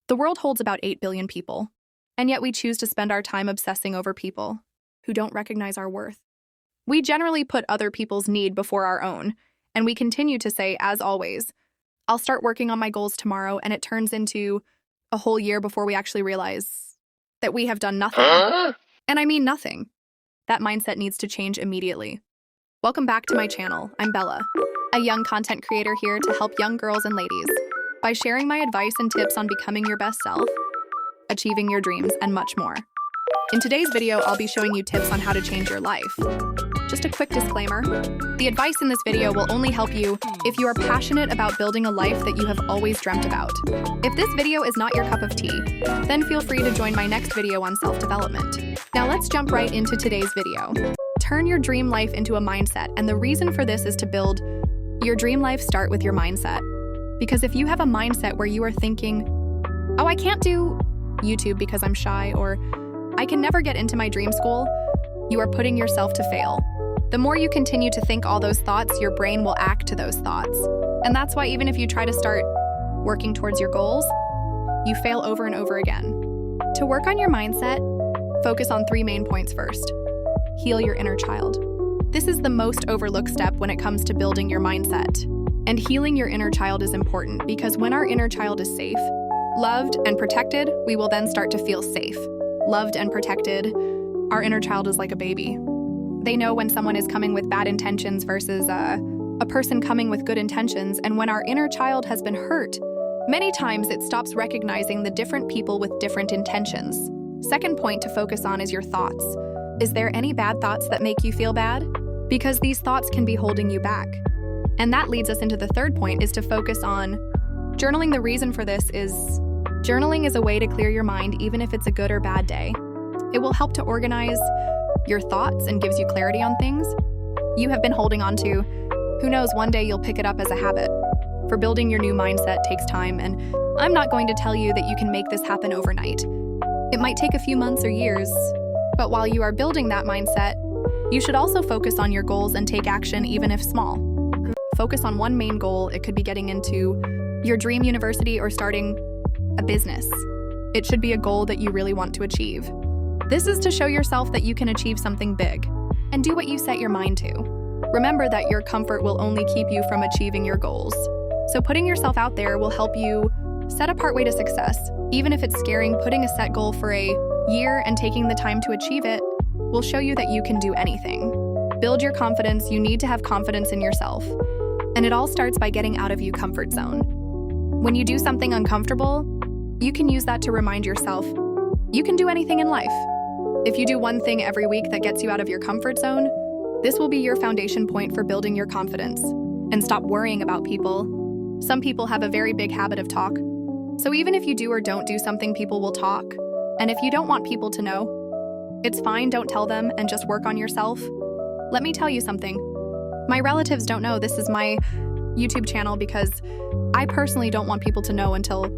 The world holds about 8 billion people, and yet we choose to spend our time obsessing over people who don't recognize our worth. We generally put other people's need before our own, and we continue to say, as always, I'll start working on my goals tomorrow, and it turns into a whole year before we actually realize that we have done nothing. And I mean nothing. That mindset needs to change immediately. Welcome back to my channel. I'm Bella, a young content creator here to help young girls and ladies by sharing my advice and tips on becoming your best self, achieving your dreams, and much more. In today's video, I'll be showing you tips on how to change your life. Just a quick disclaimer, the advice in this video will only help you if you are passionate about building a life that you have always dreamt about. If this video is not your cup of tea, then feel free to join my next video on self-development. Now let's jump right into today's video. Turn your dream life into a mindset, and the reason for this is to build your dream life. Start with your mindset. Because if you have a mindset where you are thinking, oh, I can't do YouTube because I'm shy, or I can never get into my dream school, you are putting yourself to fail. The more you continue to think all those thoughts, your brain will act to those thoughts. And that's why even if you try to start working towards your goals, you fail over and over again. To work on your mindset, focus on 3 main points first. Heal your inner child. This is the most overlooked step when it comes to building your mindset. And healing your inner child is important because when our inner child is safe, loved, and protected, we will then start to feel safe. Loved and protected, our inner child is like a baby. They know when someone is coming with bad intentions versus a person coming with good intentions, and when our inner child has been hurt, many times it stops recognizing the different people with different intentions. Second point to focus on is your thoughts. Is there any bad thoughts that make you feel bad? Because these thoughts can be holding you back. And that leads us into the third point, is to focus on journaling. The reason for this is journaling is a way to clear your mind even if it's a good or bad day. It will help to organize your thoughts and gives you clarity on things you have been holding on to. Who knows, one day you'll pick it up as a habit. For building your new mindset takes time, and I'm not going to tell you that you can make this happen overnight. It might take a few months or years, but while you are building that mindset, you should also focus on your goals and take action even if small. Focus on one main goal. It could be getting into your dream university or starting a business. It should be a goal that you really want to achieve. This is to show yourself that you can achieve something big and do what you set your mind to. Remember that your comfort will only keep you from achieving your goals. So putting yourself out there will help you set a pathway to success. Even if it's scaring, putting a set goal for a year and taking the time to achieve it will show you that you can do anything. Build your confidence. You need to have confidence in yourself. And it all starts by getting out of your comfort zone. When you do something uncomfortable, you can use that to remind yourself you can do anything in life. If you do one thing every week that gets you out of your comfort zone, this will be your foundation point for building your confidence. And stop worrying about people. Some people have a very big habit of talk. So even if you do or don't do something, people will talk. And if you don't want people to know, it's fine, don't tell them and just work on yourself. Let me tell you something. My relatives don't know this is my YouTube channel because I personally don't want people to know until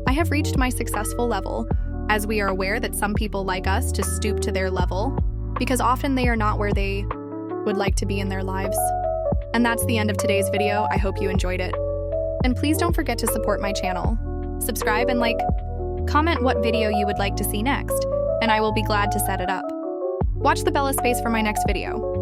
I have reached my successful level, as we are aware that some people like us to stoop to their level because often they are not where they would like to be in their lives. And that's the end of today's video. I hope you enjoyed it. And please don't forget to support my channel. Subscribe and like, comment what video you would like to see next, and I will be glad to set it up. Watch the Bella space for my next video.